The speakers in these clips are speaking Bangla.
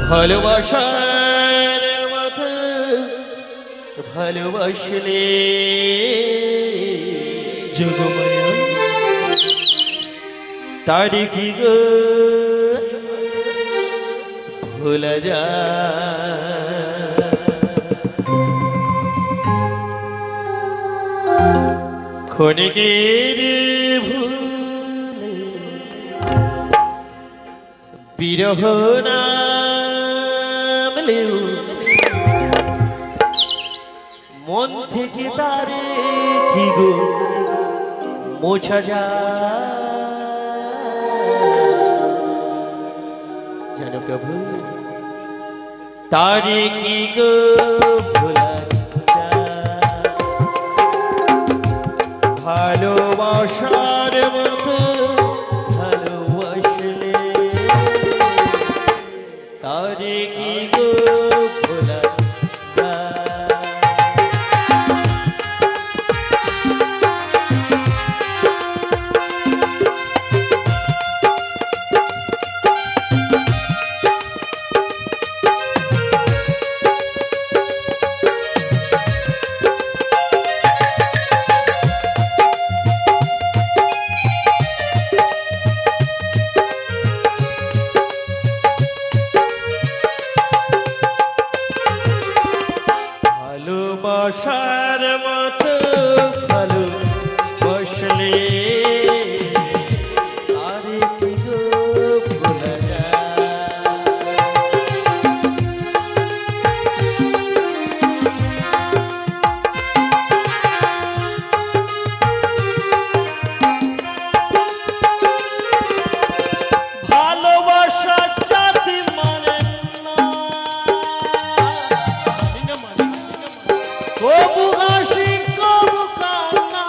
ভালোবাসার মতো ভালোবাসলে যোগমায়া তারি কি গো ভোলা যায় ক্ষণিকের ভুলে বিরহ নামলেও মন থেকে তারে কি গো মোছা যায় জানো প্রভু তারে কি গো ভোলা যায় ভালোবাসার মতো ভালোবাসলে তারে কি গো ভোলা ভালোবাসার মতো ভালোবাসলে আরে কি গো ভোলা যায় ভালোবাসা জাতি মানে না কবু হাসি কবু কান্না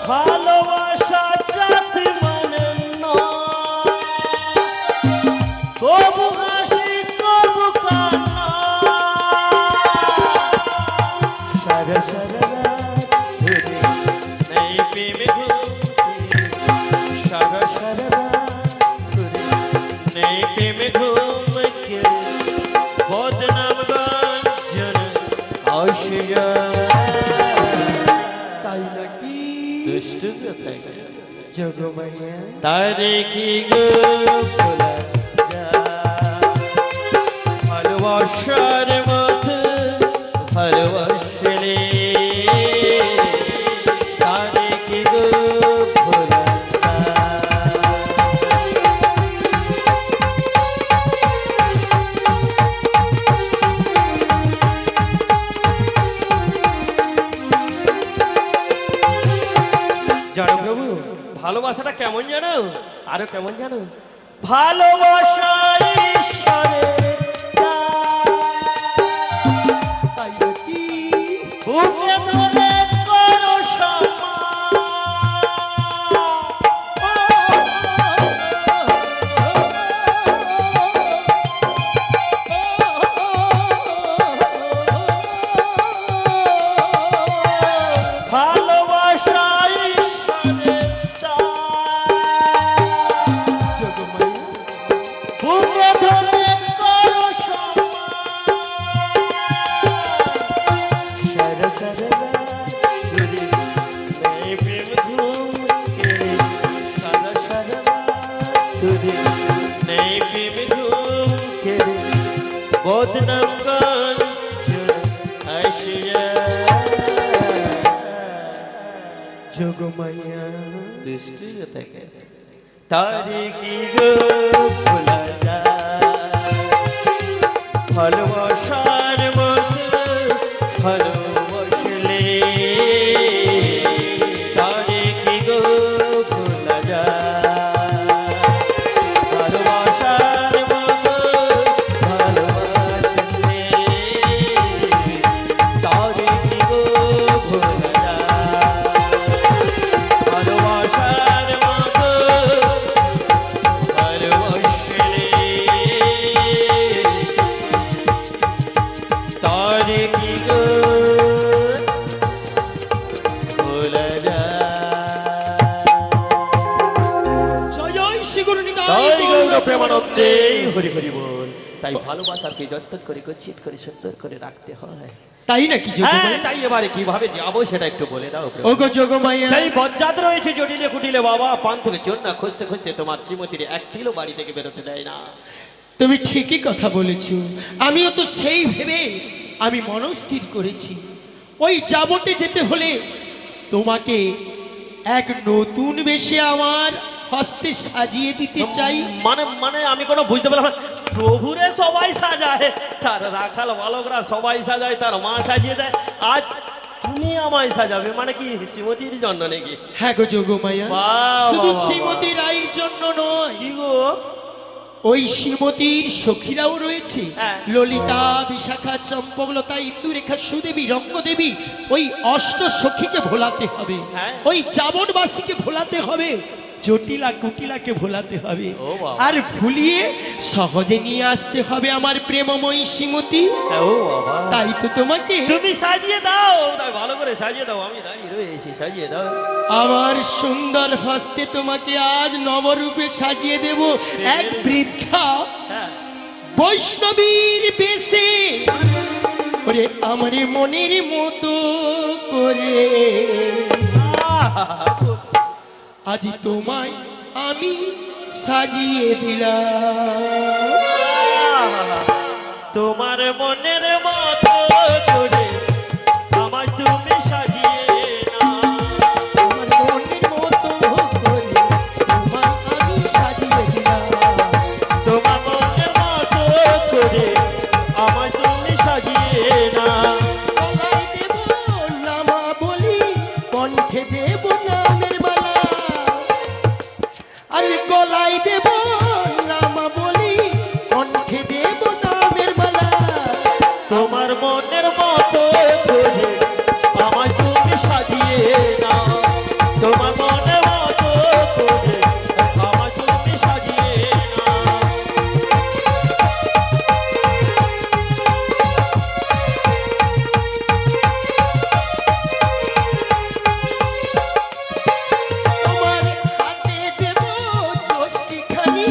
ভালোবাসা জাতি মানে নয় কবু হাসি কবু কান্না সারা সারা नहीं प्रेम सारा सारा नहीं प्रेम घूम के बदनाम गंजन आशिया ताई लगी दुष्ट जोगमाया तारे की गो भोला ভালোবাসার মতো ভালোবাসলে জানো প্রভু ভালোবাসাটা কেমন জানো আরো কেমন জানো ভালোবাসা ঈশ্বরের তাই কি বুকে ধরে করো नहीं प्रेम घूम के बदनाम गंजन आशिया जोगमाया दृष्टि থেকে তারে কি গো ভোলা যায় ভালোবাসার মতো ভালোবাসলে তারে কি গো ভোলা যায় জয় গৌর প্রেমানন্দে হরি হরি বল। তাই ভালোবাসাকে যত্ন করে গচ্ছিত করে সুন্দর করে রাখতে হয়। তাই নাকি যোগমায়া? তাই এবারে কিভাবে যাবো সেটা একটু বলে দাও। ওগো যোগমায়া, সেই বজ্জাত রয়েছে জটিলে কুটিলে বাবা, পান থেকে চোর না খুঁজতে খুঁজতে তোমার শ্রীমতীর এক তিলও বাড়ি থেকে বেরোতে দেয় না। তুমি ঠিকই কথা বলেছ। আমিও তো সেই ভেবে আমি মনস্থির করেছি, ওই যাবটে যেতে হলে তোমাকে এক নতুন বেশে আমার হস্তে সাজিয়ে দিতে চাই। মানে আমি কোনো বুঝতে পারলাম না। প্রভুরে সবাই সাজায়, তার রাখাল বালকরা সবাই সাজায়, তার মা সাজিয়ে দেয়, আজ তুমি আমায় সাজাবে মানে কি শ্রীমতীর জন্য নাকি? হ্যাঁ গো যোগমায়া, শুধু শ্রীমতী রায়ের জন্য নয়, কি গো, ওই শ্রীমতীর সখীরাও রয়েছে। হ্যাঁ। ললিতা, বিশাখা, চম্পকলতা, ইন্দুরেখা, সুদেবী, রঙ্গদেবী, ওই অষ্ট সখীকে ভোলাতে হবে। হ্যাঁ। ওই যাবনবাসীকে ভোলাতে হবে, জটিলা কুটিলাকে ভোলাতে হবে। ও বাবা। আর ভুলিয়ে সহজে নিয়ে আসতে হবে আমার প্রেমময়ী শ্রীমতী। ও বাবা, তাই তো তোমাকে তুমি সাজিয়ে দাও, তাই ভালো করে সাজিয়ে দাও, আমি দাঁড়িয়ে রয়েছি, সাজিয়ে দাও। আমার সুন্দর হস্তে তোমাকে আজ নবরূপে সাজিয়ে দেব, এক বৃদ্ধা হ্যাঁ, বৈষ্ণবীর বেশে। ওরে আমার মনের মতো করে আজ তোমায় আমি সাজিয়ে দিলাম। তোমার মনের মতো করে আমায় তুমি সাজিয়ে নাও। আমার মনের মতো করে তোমায় আমি সাজিয়ে দিলাম। তোমার মনের মতো করে আমায় তুমি সাজিয়ে নাও। গলায় দেব নামা বলি, কণ্ঠে দেব নামের মালা। আরে গলায় দেব নামা বলি, কণ্ঠে দেব নামের মালা। তোমার মনের মতো করে আমায় তুমি সাজিয়ে নাও। তোমার মনের মতো করে আমায় তুমি সাজিয়ে নাও। তোমার হাতে দেব যষ্টিখানি,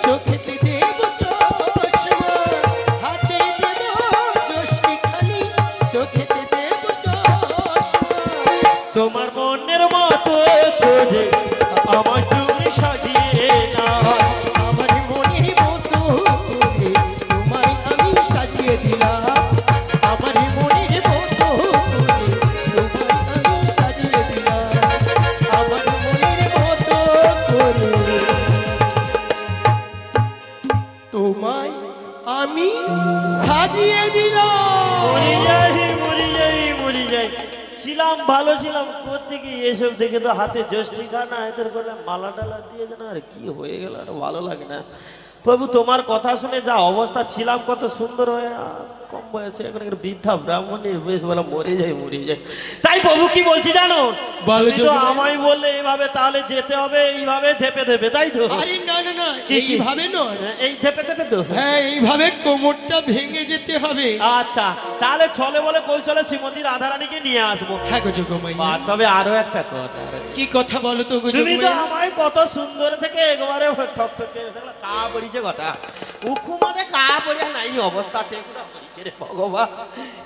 চোখেতে দেব চশমা। হাতে দেব যষ্টিখানি, চোখেতে দেব চশমা। তোমার মনের মতো করে আমায় তুমি সাজিয়ে নাও। আমার মনের মতো করে তোমায় আমি সাজিয়ে দিলাম। আমার মনের মতো করে তোমায় আমি সাজিয়ে দিলাম। আমার মনের মতো করে তোমায় আমি সাজিয়ে দিলাম। মরি যাই, মরি যাই, মরি যাই। ছিলাম ভালো ছিলাম, কোথেকে এসব দেখে তো হাতে জ্যৈষ্ঠী খানা এদের করে মালা টালা দিয়ে যেন আর কি হয়ে গেল, আর ভালো লাগে না। প্রভু তোমার কথা শুনে যা অবস্থা ছিলাম, কত সুন্দর হয়ে কম বয়সে এখন একটা বৃদ্ধা ব্রাহ্মণের বেশ বলা মরে যায়, মরে যায়। তাই প্রভু কি বলছি জানো, বলো তুমি তো যোগমায়া। আমায় বললে এইভাবে তাহলে যেতে হবে, এইভাবে ধেপে ধেপে, তাই তো? আরে না না না, কি, কি? এইভাবে নয়। এই ধেপে ধেপে তো? হ্যাঁ, এইভাবে কোমরটা ভেঙে যেতে হবে। আচ্ছা, তাহলে ছলে বলে কৌশলে শ্রীমতী রাধারানীকে নিয়ে আসবো। হ্যাঁ গো যোগমায়া। বা, তবে আরো একটা কথা, কি কথা বলো তো গো তুমি তো যোগমায়া? আমায় কত সুন্দর থেকে একবারে ঠকঠকে কা পড়িছে কথা, উখু মানে কা পড়িয়া নাই অবস্থা টেকুরা পড়িছে রে ভগবান,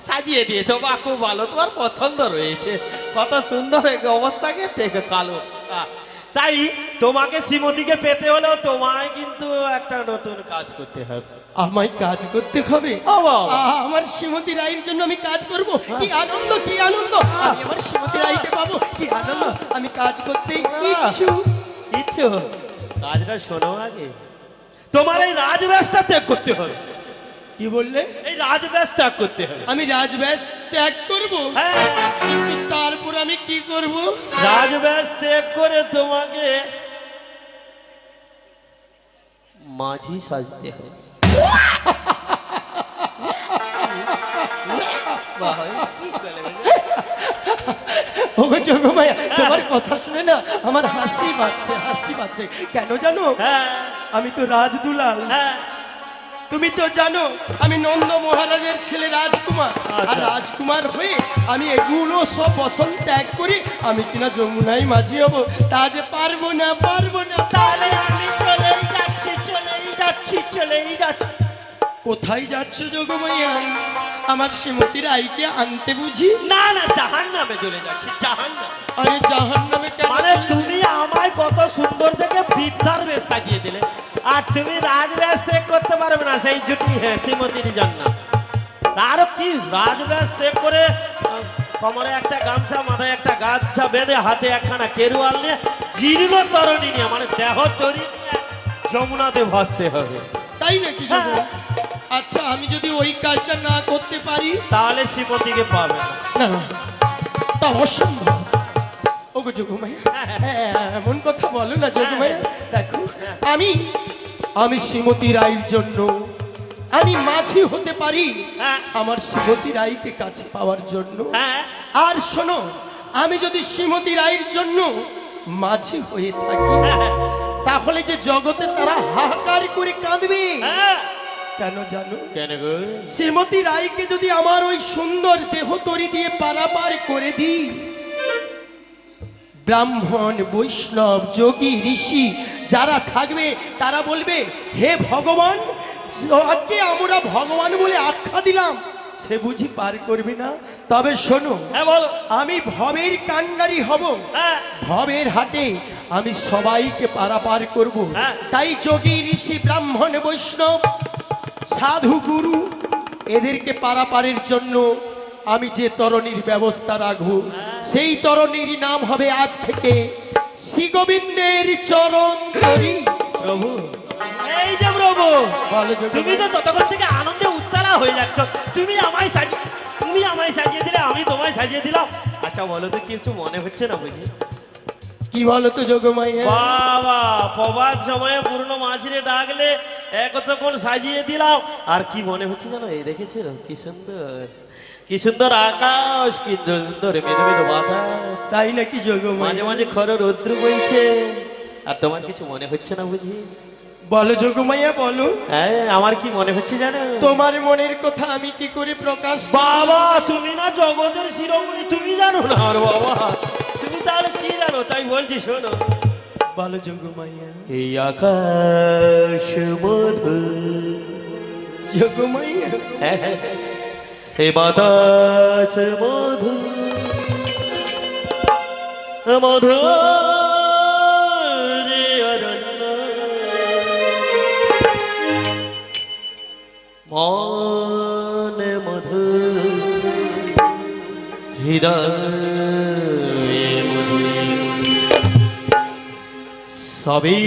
সাজিয়ে দিয়েছো বা, খুব ভালো, তোমার পছন্দ রয়েছে, কত সুন্দর এক অবস্থাকে টেকে কালো। তাই তোমাকে শ্রীমতীকে পেতে হলেও তোমায় কিন্তু একটা নতুন কাজ করতে হবে। আমায় কাজ করতে হবে? ও বাবা। আমার শ্রীমতী রায়ের জন্য আমি কাজ করব, কি আনন্দ, কি আনন্দ! আমি আমার শ্রীমতী রায়কে পাবো, কি আনন্দ! আমি কাজ করতে ইচ্ছুক। ইচ্ছো, কাজটা শোনো আগে, তোমার এই রাজব্যাসটা ত্যাগ করতে হবে। কি বললে? এই রাজব্যাস ত্যাগ করতে হবে। আমি রাজব্যাস ত্যাগ করব? হ্যাঁ, কিন্তু তারপর আমি কি করব? রাজব্যাস ত্যাগ করে তোমাকে মাঝি সাজতে হবে। ওগো যোগমায়া, তোমার কথা শুনে না আমার হাসি পাচ্ছে, হাসি পাচ্ছে। কেন জানো? হ্যাঁ, আমি তো রাজদুলাল। হ্যাঁ, তুমি তো জানো আমি নন্দ মহারাজের ছেলে রাজকুমার। আর আচ্ছা। রাজকুমার হয়ে আমি এগুলো সব বসন ত্যাগ করি, আমি কিনা যমুনায় মাঝি হব, তা যে পারবো না, পারবো না। তাহলে আমি চলে যাচ্ছি। কোথায় যাচ্ছ যোগমাইয়া? আমার শ্রীমতী রাইকে আনতে বুঝি? না না, জাহান্নামে চলে যাচ্ছি, জাহান্নামে। আরে জাহান্নামে কেন? মানে তুমি আমায় কত সুন্দর থেকে বৃদ্ধার বেশ সাজিয়ে দিলে, আর তুমি রাজবেশ ত্যাগ করতে পারবে না, সেই জুটি শ্রীমতীর জন্য। আরো কি রাজবেশ ত্যাগ করে কোমরে একটা গামছা, মাথায় একটা গামছা বেঁধে, হাতে একখানা কেরুয়াল নিয়ে, জীর্ণ তরণী নিয়ে, মানে দেহ তরি নিয়ে যমুনাতে ভাসতে হবে। তাই নাকি যোগমাইয়া? আচ্ছা, আমি যদি ওই কাজটা না করতে পারি? তাহলে শ্রীমতীকে পাবে না। না না, তা অসম্ভব। ওগো যোগমাইয়া, এমন কথা বলো না যোগমাইয়া। দেখো, আমি শ্রীমতী রায়ের জন্য আমি মাঝি হতে পারি, আমার শ্রীমতী রায়কে কাছে পাওয়ার জন্য। আর শোনো, আমি যদি শ্রীমতী রায়ের জন্য মাঝি হয়ে থাকি, তাহলে যে জগতে তারা হাহাকার করে কাঁদবে। কেন জানো? কেন গো? শ্রীমতী রায়কে যদি আমার ওই সুন্দর দেহ তরি দিয়ে পারাপার করে দিই, ব্রাহ্মণ, বৈষ্ণব, যোগী, ঋষি যারা থাকবে তারা বলবে, হে ভগবান, যাকে আমরা ভগবান বলে আখ্যা দিলাম সে বুঝি পার করবে না। তবে শোনো, আমি ভবের কান্ডারি হব, ভবের হাটে আমি সবাইকে পারাপার করব। তাই যোগী, ঋষি, ব্রাহ্মণ, বৈষ্ণব, সাধু, গুরু এদেরকে পারাপারের জন্য আমি যে তরণীর ব্যবস্থা রাখবো, সেই তরণীর নাম হবে আজ থেকে শ্রী গোবিন্দের চরণ তরী। প্রভু, এই যে প্রভু, বলো তুমি তো ততক্ষণ থেকে আনন্দে উত্তালা হয়ে যাচ্ছ। তুমি আমায় সাজিয়ে দিলে, আমি তোমায় সাজিয়ে দিলাম। আচ্ছা বলো তো, কিছু মনে হচ্ছে না বুঝি? কি বলো তো যোগমাইয়া? বাবা, প্রভাত সময়ে পূর্ণ মাঝিরে ডাকলে কতক্ষণ সাজিয়ে দিলাম, আর কি মনে হচ্ছে জানো? এই দেখেছিল কি সুন্দর, কি সুন্দর আকাশ, কি সুন্দর মেঘে মেঘে বাতাস। তাই নাকি যোগমাইয়া? মাঝে মাঝে খরর রৌদ্র বইছে, আর তোমার কিছু মনে হচ্ছে না বুঝি? বলো যোগমাইয়া, বলো। হ্যাঁ, আমার কি মনে হচ্ছে জানো? তোমার মনের কথা আমি কি করে প্রকাশ? বাবা, তুমি না জগতের শিরোমণি, তুমি জানো না? আর বাবা, তুমি তাহলে কি জানো? তাই বলছি, শোনো। বলো যোগমাইয়া। এই আকাশ মধুর, যোগমাইয়া, এই বাতাস মধুর, মধুর অরণ্য, মন মধুর, হৃদয় মধুর, সবই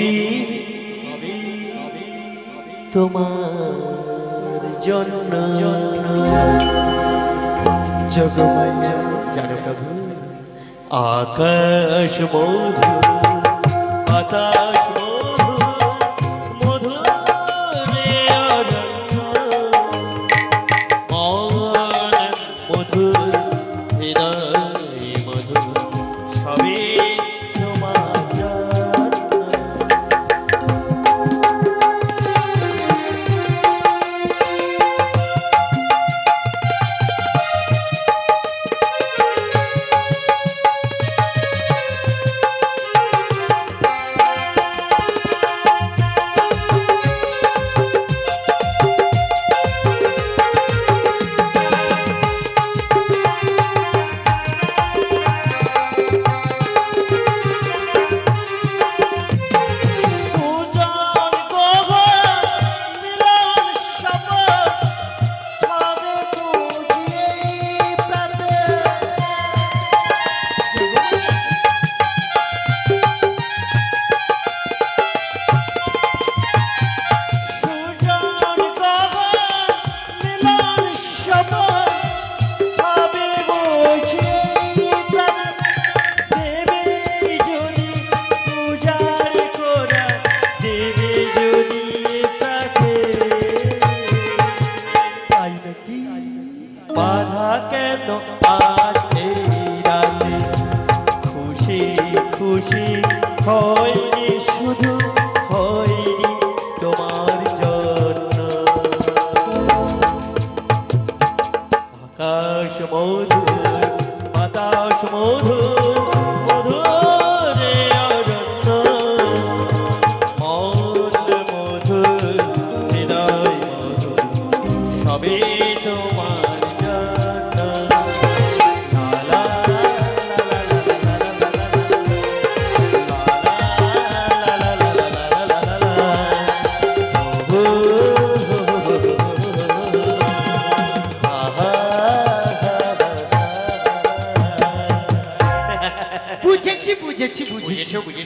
তোমার জন্য। যোগমাইয়া, জানো প্রভু, আকাশ মধুর, বাতাস মধুর, মধুর অরণ্য, মন মধুর, হৃদয় মধুর, সবই তোমার জন্য।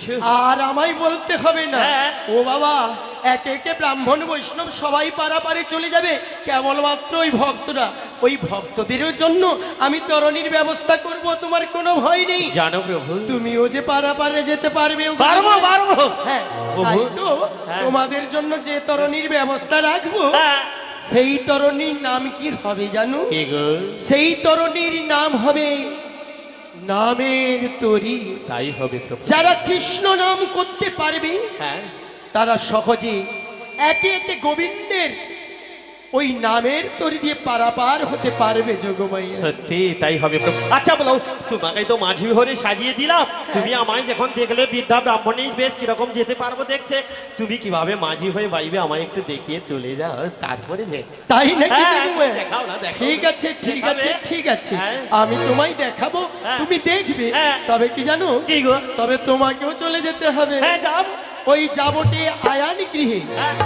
বলেছো। আর আমায় বলতে হবে না। হ্যাঁ। ও বাবা, একে একে ব্রাহ্মণ বৈষ্ণব সবাই পারাপারে চলে যাবে, কেবলমাত্র ওই ভক্তরা, ওই ভক্তদেরও জন্য আমি তরণীর ব্যবস্থা করব, তোমার কোনো ভয় নেই। জানো প্রভু, তুমিও যে পারাপারে যেতে পারবে। পারবো পারবো। হ্যাঁ, প্রভু। তাই তো হ্যাঁ। তোমাদের জন্য যে তরণীর ব্যবস্থা রাখবো, হ্যাঁ। সেই তরণীর নাম কি হবে জানো? কি গো? সেই তরণীর নাম হবে নামের তরী। তাই হবে প্রভু। যারা কৃষ্ণ নাম করতে পারবে, হ্যাঁ, তারা সহজে একে একে গোবিন্দের ওই নামের তরি দিয়ে পারাপার হতে পারবে যোগমাইয়া। সত্যি তাই হবে প্রভু। আচ্ছা বলো, তোমাকে তো মাঝি ভরে সাজিয়ে দিলাম, তুমি আমায় যখন দেখলে বৃদ্ধা ব্রাহ্মণী বেশ কিরকম যেতে পারবো দেখছে, তুমি কিভাবে মাঝি হয়ে বাইবে আমায় একটু দেখিয়ে চলে যাও, তারপরে যে। তাই নাকি হ্যাঁ, যোগমাইয়া? দেখাও না, দেখাও। ঠিক আছে ঠিক আছে দেখাবে? ঠিক আছে, হ্যাঁ। আমি তোমায় দেখাবো, হ্যাঁ। তুমি দেখবে। হ্যাঁ। তবে কি জানো? কি গো? তবে তোমাকেও চলে যেতে হবে। হ্যাঁ, যাও। ওই যাবটে আয়ান গৃহে হ্যাঁ,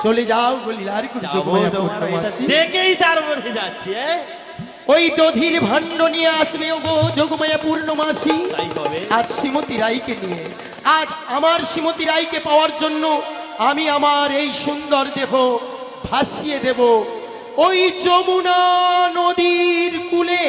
চলে যাও বলিলার যাবো যোগমাইয়া তোমার এটা পূর্ণমাসী। দেখেই তারপরে যাচ্ছি। ওই দধির ভাণ্ড নিয়ে আসবে ও গো যোগমায়া পূর্ণমাসী। তাই হবে। আজ শ্রীমতী রাইকে নিয়ে, আজ আমার শ্রীমতী রাইকে পাওয়ার জন্য আমি আমার এই সুন্দর দেহ ভাসিয়ে দেব ওই যমুনা নদীর কূলে।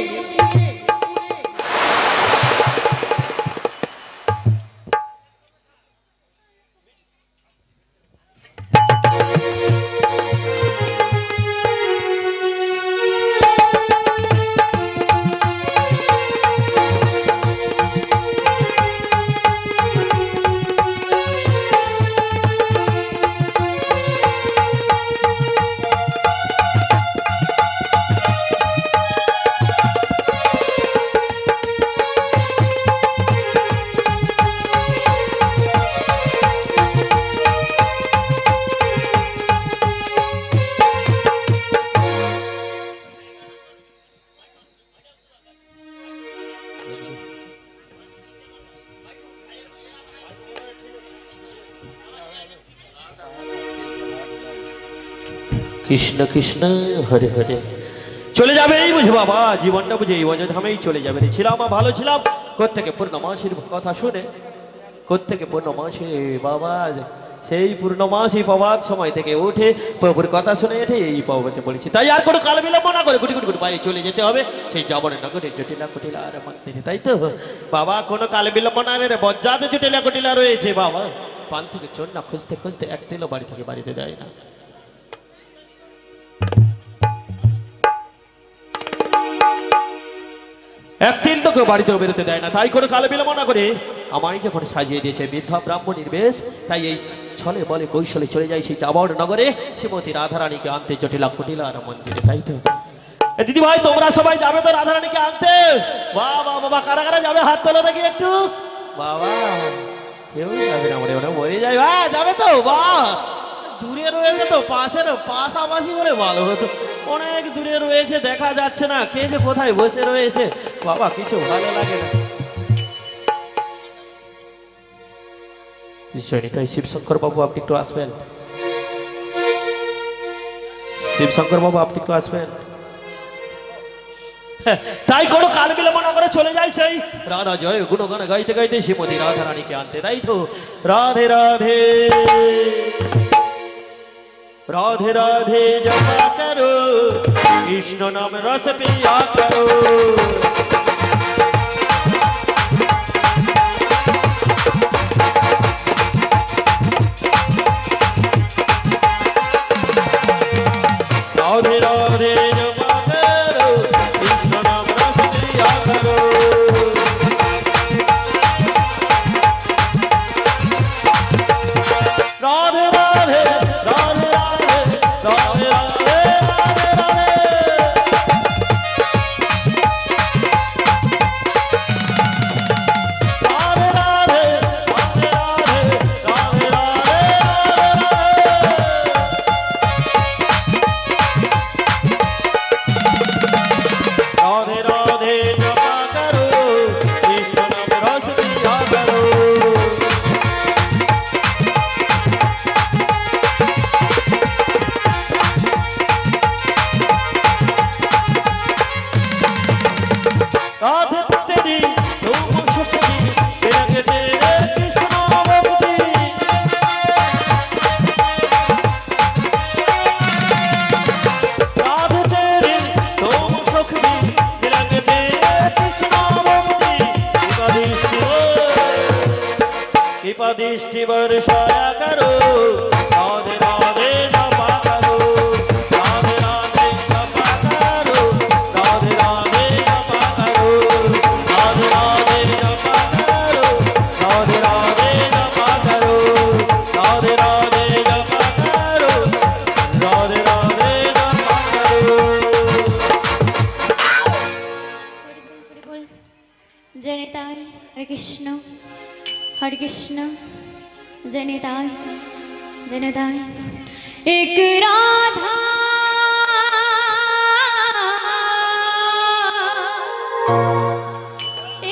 কৃষ্ণ কৃষ্ণ হরে হরে। চলে যাবে এই বুঝে বাবা, জীবনটা বুঝে এই অযোধ্যামেই চলে যাবে রে। ছিলাম ভালো ছিলাম, কোত্থেকে পূর্ণমাসীর কথা শুনে, কোত্থেকে পূর্ণমাসী বাবা, সেই পূর্ণমাসী পাওয়ার সময় থেকে উঠে প্রভুর কথা শুনে এঠে এই পাবতে পড়েছি। তাই আর কোনো কাল বিলম্ব না করে গুটি গুটি গুটি বাইরে চলে যেতে হবে সেই যাবনের নগরে জটিলা কুটিলা আর মন্দিরে। তাই তো বাবা, কোনো কাল বিলম্ব না রে, বজ্জাতে জটিলা কুটিলা রয়েছে বাবা। পান থেকে চোর না খুঁজতে খুঁজতে এক দিনও বাড়ি থেকে বাড়িতে যায় না। একদিন তোকে বাড়িতেও বেরোতে দেয় না। তাই করে কালে বিলম্ব না করে আমায় যখন সাজিয়ে দিয়েছে বৃদ্ধা ব্রাহ্মণীর বেশ, তাই এই ছলে বলে কৌশলে চলে যায় সেই যাবর নগরে শ্রীমতী রাধারানীকে আনতে জটিলা কুটিলার মন্দিরে। তাই তো দিদি ভাই, তোমরা সবাই যাবে তো রাধারানীকে আনতে? বাবা বাবা, কারা কারা যাবে হাত তোলো দেখি একটু। বাবা কেউ যাবে না, মনে মরে যায়। যাবে তো? বাহ, দূরে রয়েছে তো, পাশের পাশাপাশি হলে ভালো হতো। অনেক দূরে রয়েছে, দেখা যাচ্ছে না কে যে কোথায় বসে রয়েছে। বাবা কিছু ভালো লাগে না। তাই শিবশঙ্কর বাবু আপনি একটু আসবেন। শিবশঙ্কর বাবু আপনি একটু আসবেন। তাই কোনো কাল বিলম্ব না করে চলে যায় সেই রাধা জয় গুণগান গাইতে গাইতে শ্রীমতী রাধারানীকে আনতে। তাই তো রাধে রাধে राधे राधे जपा करो, कृष्ण नाम रस पिया करो। राधे राधे जपा करो, कृष्ण नाम रस पिया करो। राधे राधे राधे राधे राधे राधे राधे राधे। বৃষ্টি বর্ষা করো রাধে রাধে জপা করো রাধে রাধে জপা করো রাধে রাধে জপা করো রাধে রাধে জপা করো রাধে রাধে জপা করো রাধে রাধে জপা করো রাধে রাধে জপা করো। जय निताय हरे कृष्ण जय निताय एक राधा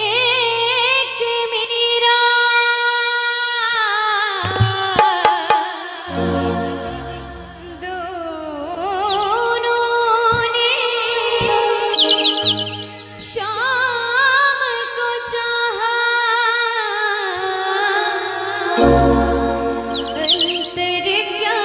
एक मीरा दोनों ने शाम को चाहा अंतर क्या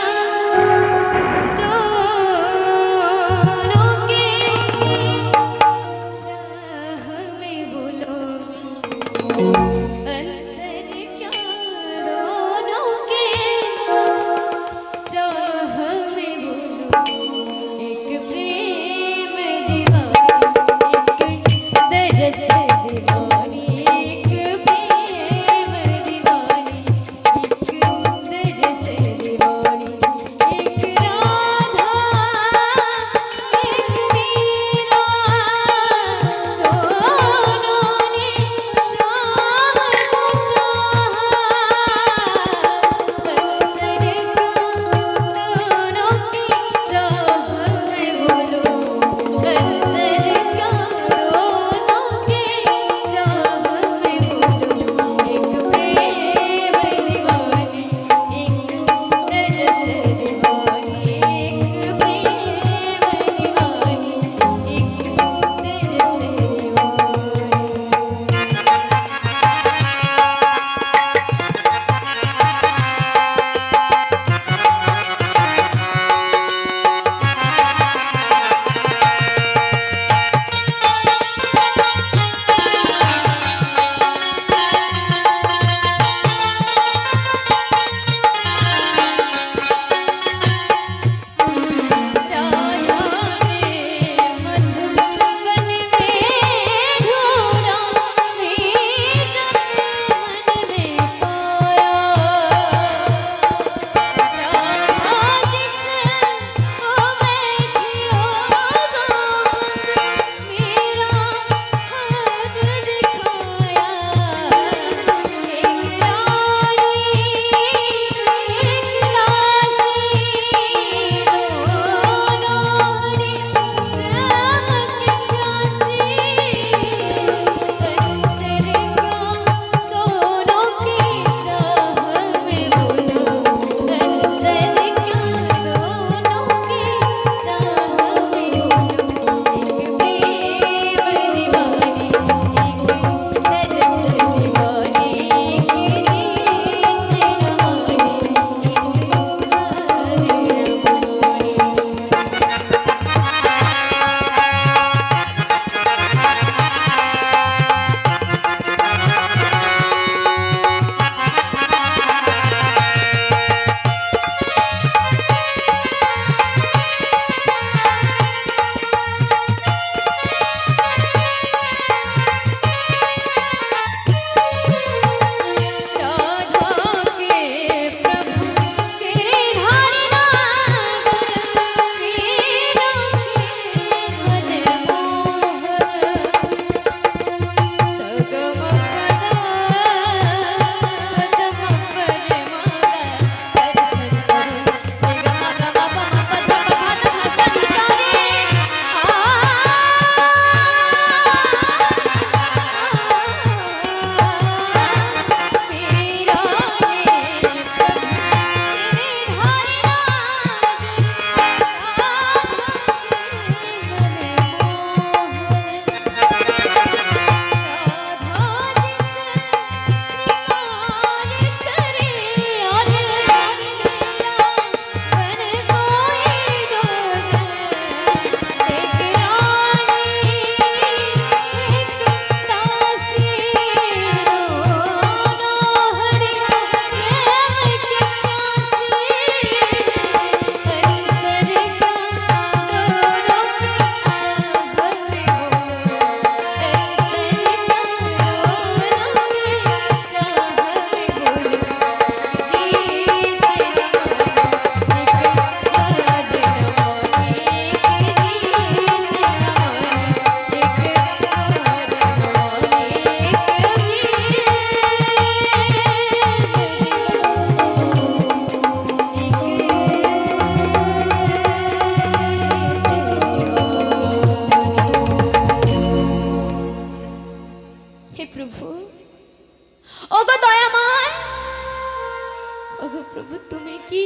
তুমি কি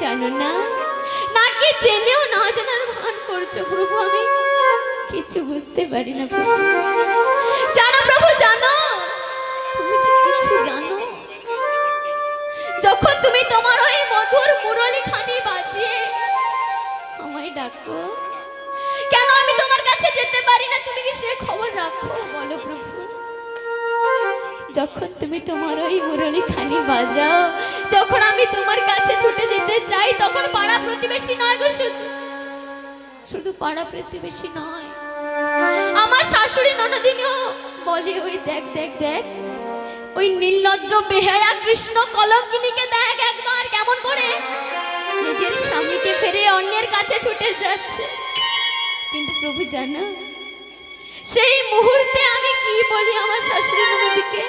জানো না? নাকি জেনেও না জানার ভান করছো প্রভু? আমি কিছু বুঝতে পারি না প্রভু। জানো প্রভু, জানো? তুমি কি কিছু জানো? যখন তুমি তোমার ওই মধুর মুরলি খানি বাজিয়ে আমায় ডাকো, কেন আমি তোমার কাছে যেতে পারি না? তুমি কি সে খবর রাখো? বলো প্রভু। যখন তুমি তোমার ওই মুরলি খানি বাজাও, যখন আমি তোমার কাছে ছুটে যেতে চাই, তখন পাড়া প্রতিবেশী নয় গো, শুধু পাড়া প্রতিবেশী নয়, আমার শাশুড়ি ননদিনীও বলে, ওই দেখ দেখ দেখ, ওই নির্লজ্জ বেহায়া কৃষ্ণ কলঙ্কিনীকে দেখ একবার কেমন করে নিজের স্বামীকে ফেরে অন্যের কাছে ছুটে যাচ্ছে। কিন্তু প্রভু জানো, সেই মুহূর্তে আমি কি বলি আমার শাশুড়ি ননদিকে?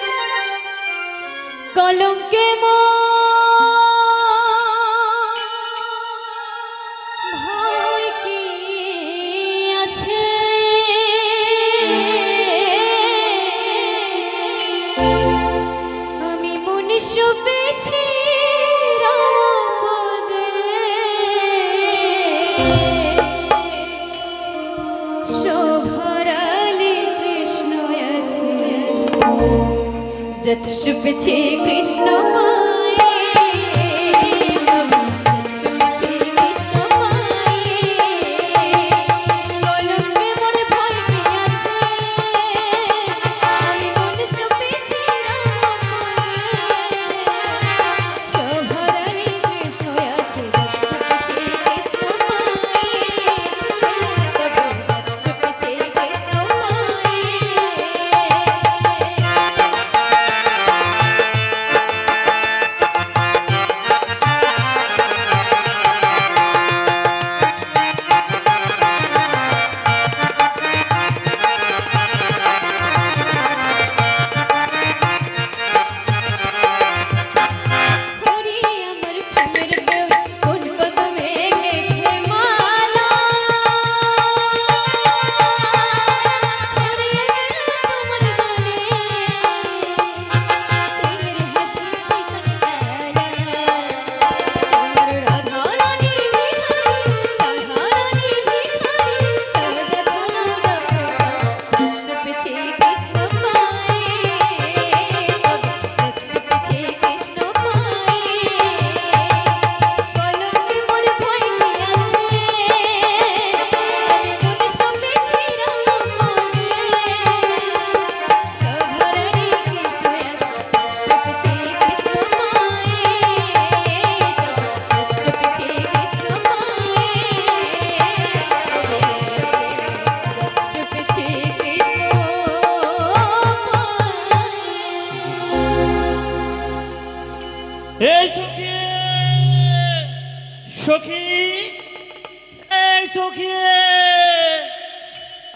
কলঙ্কে ভয় কি আছে, আমি মনুষ্য পেয়েছি রামপদে, শোভরালে কৃষ্ণ আছে, যত শুপেছে কৃষ্ণ পায়ে, যত শুপেছে কৃষ্ণ পায়ে, কলঙ্কে মোরে ভয় কি আছে, আমি মনুষ্য পেয়েছি রামপদে, শোভরালে কৃষ্ণ আছে, যত শুপেছে কৃষ্ণ পায়ে, যত শুপেছে কৃষ্ণ পায়ে। হরি আমার প্রেমের বেউ, কোন কদমে গেঁথে মালা, হরিয়ে গেল তোমার গলে, প্রেমের হাসি চিকন খেলা, তোমার রাধা রানী বিহারী, রাধা রানী বিহারী, তব দেখা শুপেছে কৃষ্ণ পায়ে, তব শুপেছে কৃষ্ণ পায়ে, কলঙ্কে মোর ভয় কি আছে, আমি মনুষ্য পেয়েছি রামপদে, শোভরালে কৃষ্ণ আছে, শুপেছে কৃষ্ণ পায়ে, তব শুপেছে কৃষ্ণ পায়ে, শুপেছে কৃষ্ণ পায়ে। এই সখী, সখী, এই সখী,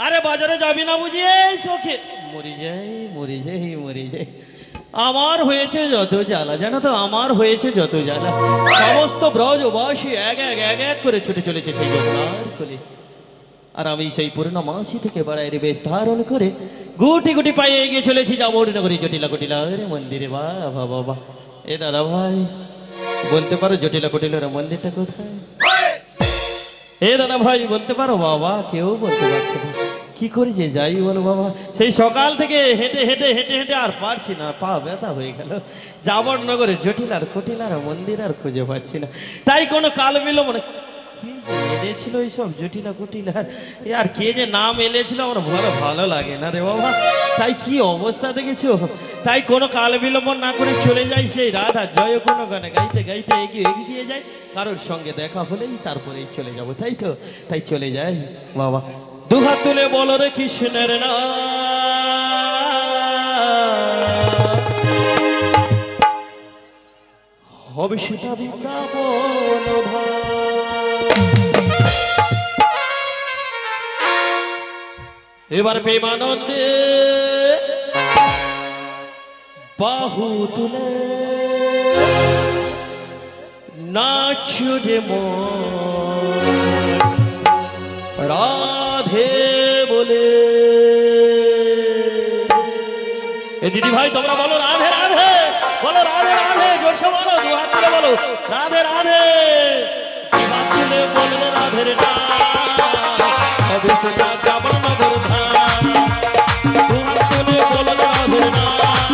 আরে বাজারে যাবি না বুঝি? এই সখী, মরি যাই মরি যাই মরি যাই, আমার হয়েছে যত জ্বালা, জানো তো, আমার হয়েছে যত জ্বালা। সমস্ত ব্রজবাসী এক এক এক এক করে ছুটে চলেছে সেই যমুনার কোলে, আর আমি সেই পূর্ণমাসী থেকে বাড়াইয়ের বেশ ধারণ করে গুটি গুটি পায়ে এগিয়ে চলেছি যাবর নগরী জটিলা কুটিলার মন্দিরে। বাবা বাবা, এ দাদা ভাই বলতে পারো জটিলা কুটিলার মন্দিরটা কোথায়? এ দাদা ভাই বলতে পারো? বাবা কেউ বলতে পারছে না, কি করে যে যাই বলো বাবা, সেই সকাল থেকে হেঁটে হেঁটে হেঁটে হেঁটে আর পারছি না, পা ব্যথা হয়ে গেল। যাবর নগরে জটিলার কুটিলার মন্দির আর খুঁজে পাচ্ছি না, তাই কোনো কাল বিলম্ব না, কি এনেছিল এইসব জটিলা কুটিলার, এ আর কে যে নাম এনেছিল আমার ভালো ভালো লাগে না রে বাবা, তাই কি অবস্থা দেখেছো, তাই কোনো কাল বিলম্ব না করে চলে যাই সেই রাধা জয় কোনো গানে গাইতে গাইতে এগিয়ে এগিয়ে যাই, কারোর সঙ্গে দেখা হলেই তারপরেই চলে যাব, তাই তো, তাই চলে যাই বাবা। দুহাত তুলে বলো রে কৃষ্ণের নাম, হবে সেটা বৃন্দাবন ধাম। এবার প্রেমানন্দে বাহু তুলে নাচুরে মন রাধে বলে। এ দিদি ভাই তোমরা বলো রাধে রাধে, বলো রাধে রাধে, জোরসে বলো, দু হাত তুলে বলো রাধে রাধে হাত তুলে বললে রাধের নাম হবে সেটা যাবার নগর ধাম হাত তুলে বললে রাধের নাম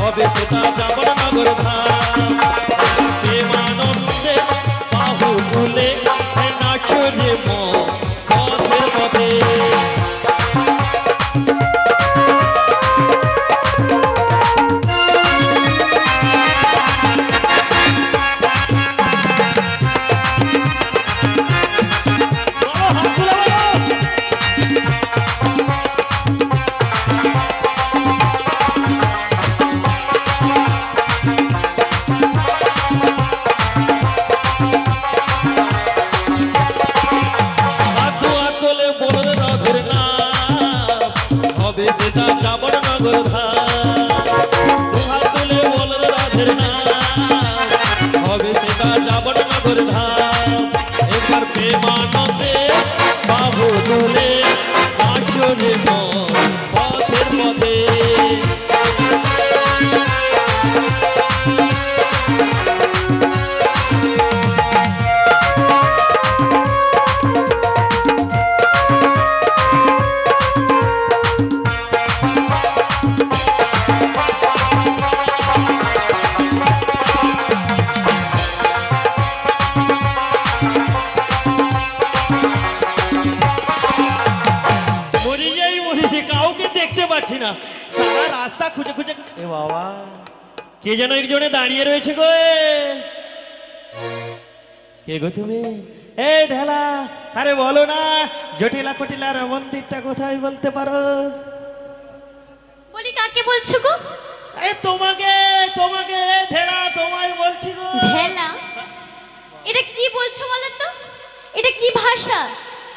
হবে সেটা যাবার নগর ধাম প্রেমানন্দে বাহু তুলে নাচো রে মন পথে পথে সেটা যাবার নগর ধাম হাত তুলে বললে রাধের নাম হবে সেটা যাবার নগর ধাম একবার প্রেমানন্দে বাহু তুলে নাচো রে মন পথের পথে না সারা রাস্তা খুঁজে খুঁজে এ বাবা কে যেন একজনে দাঁড়িয়ে রয়েছে গো কে গো তুমি এ ঢেলা আরে বলো না জটিলা কটিলার মন্দিরটা কোথায় বলতে পারো বলি কাকে বলছো গো এ তোমাকে তোমাকে ঢেলা তোমায় বলছি গো ঢেলা এটা কি বলছো বলো তো এটা কি ভাষা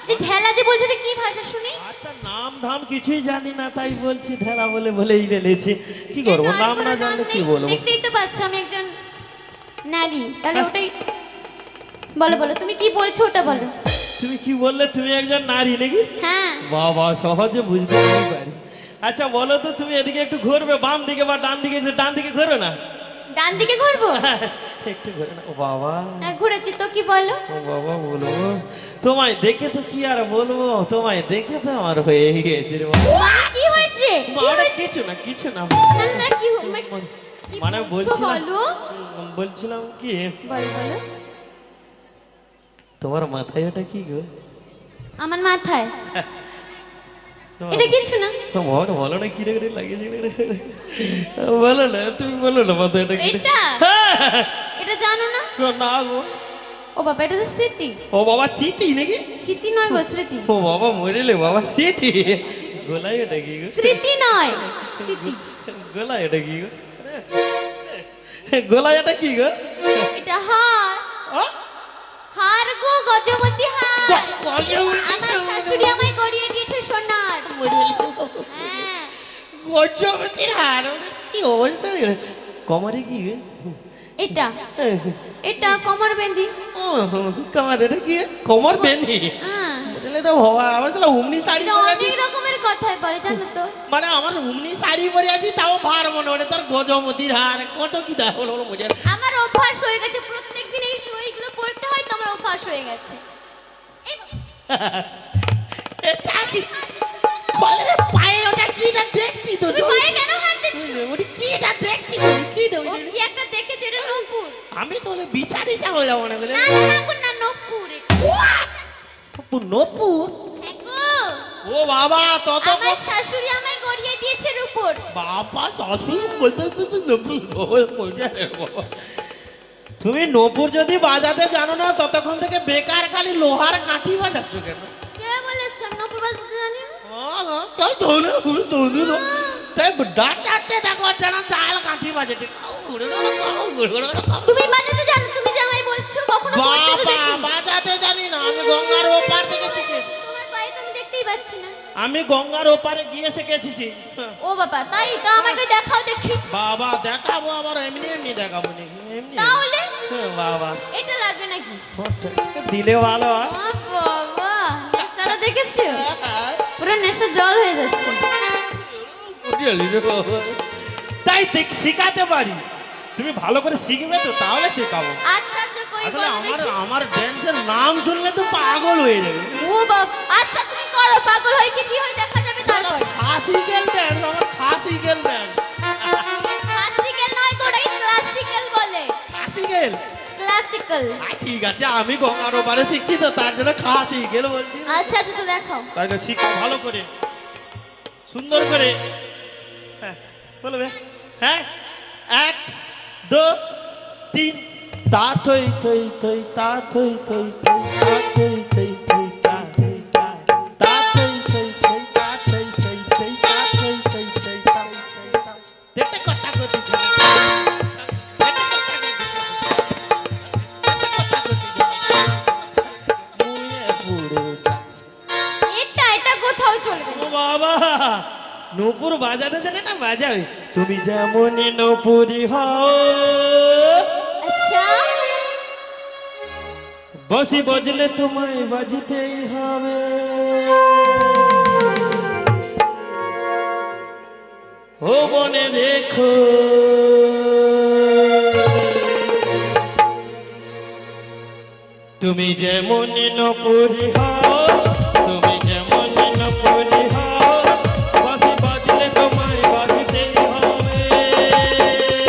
যে ঢেলা যে বলছো এটা কি ভাষা শুনি আচ্ছা নাম ধাম কিছুই জানি না তাই বলছি ঢেলা বলে বলেই ফেলেছি কি করবো নাম না জানলে কি বলবো দেখতেই তো পাচ্ছ আমি একজন নারী তাহলে ওটাই বলো বলো তুমি কি বলছো ওটা বলো তুমি কি বললে তুমি একজন নারী নাকি হ্যাঁ বাবা সহজে বুঝতে পারি আচ্ছা বলো তো তুমি এদিকে একটু ঘুরবে বাম দিকে বা ডান দিকে ডান দিকে ঘুরো না ডান দিকে ঘুরবো একটু ঘুরে না ও বাবা হ্যাঁ ঘুরেছি তো কি বলো ও বাবা বলবো তোমায় দেখে তো কি আর বলবো তোমায় দেখে তো আমার হয়ে গেছে রে বাবা মানে কি হয়েছে মানে কিছু না না না কি মানে বলছিলাম বলো বলছিলাম কি বলো বলো তোমার মাথায় ওটা কি গো আমার মাথায় এটা কিছু না বলো বলো না কি রে লাগিয়েছে বলো না তুমি বলো না মাথায় এটা কি এটা এটা জানো না না গো ও বাবা এটা তো স্মৃতি ও বাবা চিতি নাকি স্মৃতি নয় গো স্মৃতি ও বাবা মরেলে বাবা স্মৃতি গোলাই এটা কি গো স্মৃতি নয় স্মৃতি গোলাই এটা কি গো গোলাই এটা কি গো এটা হার হার গো গজবতী হার আমার শাশুড়ি আমায় গড়িয়ে দিয়েছে সোনার হ্যাঁ গজবতীর হার কি অবস্থা কমারে কি গো এটা এটা কোমর বেঁধি কমার এটা কি কোমর বেঁধি হ্যাঁ এটা বাবা আমার সালা উমনি শাড়ি এটা পরে আছি অনেক রকমের কথাই বলে জানো তো মানে আমার উমনি শাড়ি পরে আছি তাও ভার মনে ওরে তোর গজমতির হার কত কি দাও বলো বুঝে আমার অভ্যাস হয়ে গেছে প্রত্যেকদিন এই সইগুলো পড়তে হয় তো আমার অভ্যাস হয়ে গেছে এটা কি বলে পায়ে ওটা কি না দেখছি তো তুমি পায়ে কেন হাত দিচ্ছ ওটা কি না দেখছি কি দাও ও কি একটা দেখেছে এটা নূপুর আমি তো বলে বিচারি যাবো মনে করে না না না না নূপুর নপুর হ্যাঁ গো ও বাবা তত আমার শাশুড়ি আমায় গড়িয়ে দিয়েছে রূপর বাবা তত বলতে তো নপুর বাবা তুমি নপুর যদি বাজাতে জানো না ততক্ষণ থেকে বেকার খালি লোহার কাঠি বাজাচ্ছ কেন কে বলেছে আমি নূপুর বাজাতে জানি না কেউ ধরে ধরে তাই ডাক যাচ্ছে দেখো যেন চাল কাঠি বাজে তুমি বাজাতে জানো তুমি যে আমায় বলছো কখনো করতে তো দেখি বাজাতে জানি না আমি গঙ্গার ওপার থেকে শিখেছি তোমার পায়ে তো আমি দেখতেই পাচ্ছি না আমি গঙ্গার ওপারে গিয়ে শিখেছি ও বাবা তাই তো আমাকে দেখাও দেখি বাবা দেখাবো আবার এমনি এমনি দেখাবো নাকি এমনি তাহলে বাবা এটা লাগবে নাকি দিলে ভালো হয় বাবা নেশাটা দেখেছো পুরো নেশা জল হয়ে যাচ্ছে তাই দেখ শিখাতে পারি তুমি ভালো করে শিখবে তো তাহলে শেখাবো। আচ্ছা আচ্ছা কই আসলে বলো দেখি। আমার ড্যান্সের নাম শুনলে তো পাগল হয়ে যাবে। ও বাপ, আচ্ছা তুমি করো, পাগল হয়ে কি হয় দেখা যাবে তারপর। ক্লাসিক্যাল ড্যান্স, আমার ক্লাসিক্যাল ড্যান্স। ক্লাসিক্যাল নয় তো, ওটাকে ক্লাসিক্যাল বলে। ক্লাসিক্যাল? ক্লাসিক্যাল। ঠিক আছে, আমি গঙ্গার ওপারে শিখছি তো তার জন্য ক্লাসিক্যাল বলছি। আচ্ছা আচ্ছা তো দেখাও। তাহলে শিখো ভালো করে, সুন্দর করে। হ্যাঁ বলবে, হ্যাঁ 1 2 3 তা থই থই থই তা থই থই থই তা থই থই থই তা থই তা তা থই থই থই তা থই থই থই তা থই থই থই তা দেখতে কথা কইতে এটা কোথাও চলবে না। ও বাবা, নূপুর বাজাতে জানে না, বাজাবে। তুমি যেমন নূপুরি হও, আচ্ছা বসি বজলে তোমায় বাজতেই হবে। ও মনে রেখো, তুমি যেমন নূপুরি হও, তুমি যেমন নূপুরি হও, বসি বজলে তোমায় বাজতেই হবে। মনে রেখো,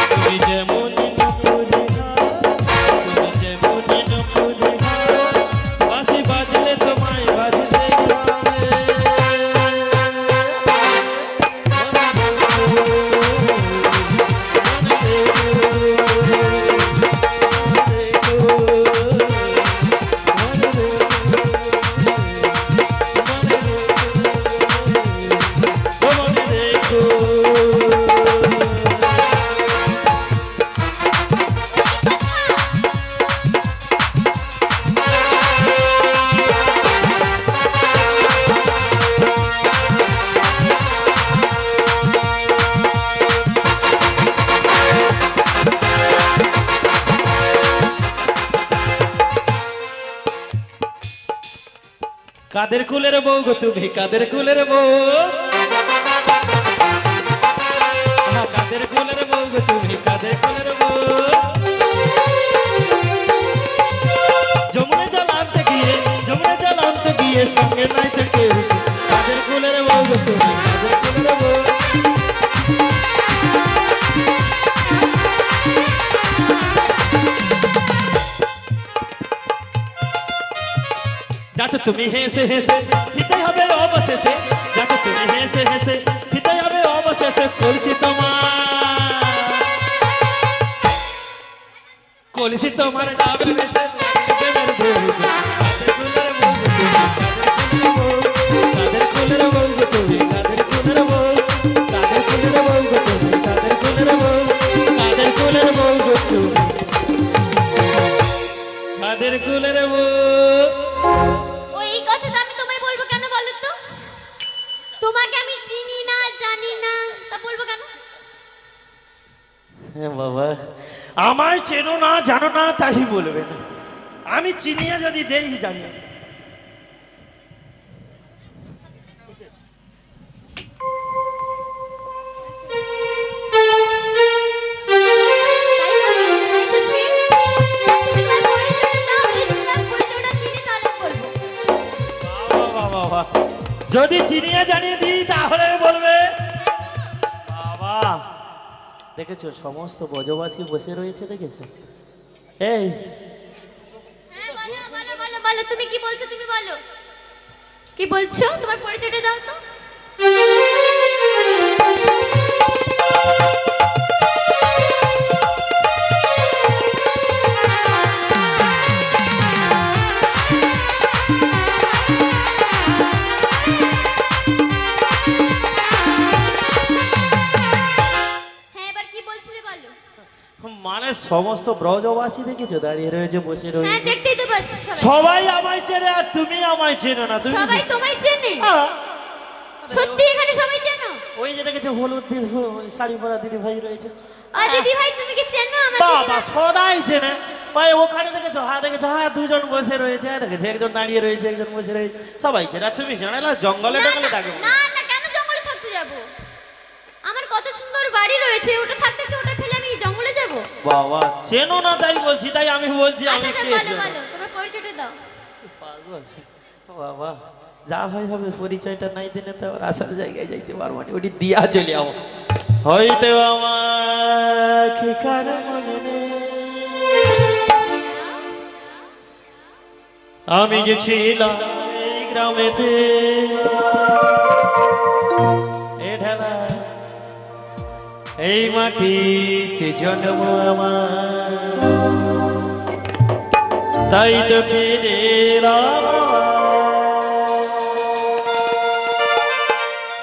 তুমি যেমন নূপুরি হও, তুমি যেমন নূপুরি হও, বাঁশি বাজলে তোমায় বাজতেই হবে। কাদের কুলের বউ গো তুমি, কাদের কুলের বউ, কাদের কুলের বউ গো তুমি, কাদের কুলের বউ। যমুনা জল আনতে গিয়ে, যমুনা জল আনতে গিয়ে সঙ্গে নাই তো কেউ, কাদের কুলের বউ গো তুমি, কাদের কুলের বউ। যাতে তুমি হেসে হেসে দিতে হবে অবশেষে, যাতে তুমি হেসে হেসে দিতে হবে অবশেষে, কলসি তোমার ডাবের বেশে কাদের কুলের বউ তুমি, কাদের কুলের বউ তুমি, কাদের কুলের বউ, কাদের কুলের বউ তুমি, কাদের কুলের বউ, কাদের কুলের বউ তুমি, কাদের কুলের বউ। ওই কথাটা আমি তোমায় বলবো কেন বলো তো? তোমাকে আমি চিনি না, জানি না, তা বলবো কেন? হ্যাঁ বাবা, আমায় চেনো না জানো না তাই বলবে না, আমি চিনিয়ে যদি দেই জানি। যদি চিনিয়ে জানিয়ে দিই তাহলে বলবে। বাবা দেখেছো সমস্ত ব্রজবাসী বসে রয়েছে, দেখেছো? এই হ্যাঁ বলো বলো বলো বলো, তুমি কি বলছো? তুমি বলো কি বলছো, তোমার পরিচয়টা দাও তো। মানে সমস্ত ব্রজবাসী দেখেছো দাঁড়িয়ে রয়েছে, বসে হ্যাঁ রয়েছে। দেখতেই তো দেখতেই পাচ্ছি সবাই আমায় চেনে আর তুমি আমায় চেনো না। তুমি সবাই তোমায় চেনে? সত্যি এখানে সবাই চেনো? ওই যে দেখেছো হলুদ শাড়ি পরা দিদি ভাই রয়েছে। দিদি ভাই তুমি কি চেনো আমার? বাবা সদাই চেনে ভাই। ওখানে দেখেছো দুজন বসে রয়েছে, দেখেছো একজন দাঁড়িয়ে রয়েছে একজন বসে রয়েছে, সবাই চেনে। আর তুমি জানালা জঙ্গলে টঙ্গলে থাকে না না, কেন জঙ্গলে থাকতে যাব? আমার কত সুন্দর বাড়ি রয়েছে, ওটা থাকতে ওটা ফেলে আমি জঙ্গলে যাব? বাবা চেনো না তাই বলছি, তাই আমি বলছি আমি কে। বলো বলো তোমার পরিচয়টা দাও। পাগল বাবা, যা হয় হবে, পরিচয়টা নাই দিনে তো আবার আসার জায়গায় যাইতে পারবো না, ওটি দিয়া চলে যাবো। হইতে আমাকে কার মনে নেই, আমি যে ছিলাম এই গ্রামেতে, এ ঢালা এই মাটিতে জন্ম আমার, তাই তো ফিরে এলাম।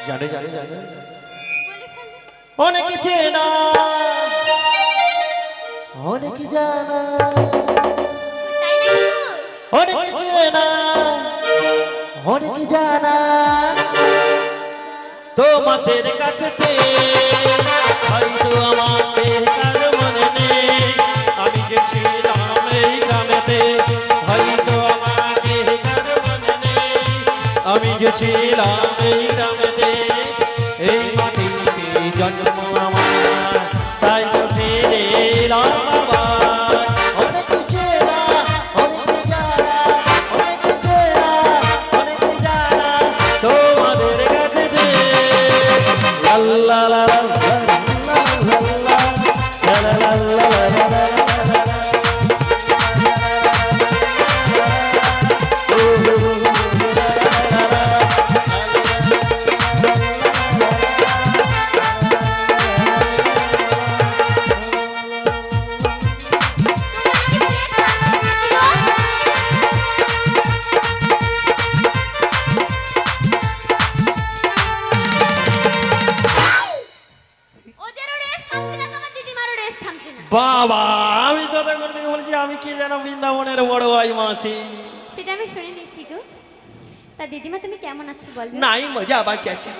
জানে জানে জানে অনেক চেনা অনেক জানা, অনেক চেনা অনেক জানা, তোমাদের কাছে হয়তো আমাদের কার মনে নেই, আমি যে ছিলাম এই গ্রামেতে, হয়তো আমাদের কার মনে নেই, আমি যে ছিলাম এই গ্রামেতে, এই মাটিতে জন্ম আমার, তাই তো ফিরে এলাম আবার। অনেক চেনা অনেক জানা, অনেক চেনা অনেক জানা, তোমাদের কাছে লা লা লা বাবা, আমি তো করে থেকে বলছি আমি কি জানো বৃন্দাবনের বড় ভাই মাছি। সেটা আমি শুনে নিয়েছি গো। তা দিদিমা তুমি কেমন আছো বলো? নাই মজা বাকি আছে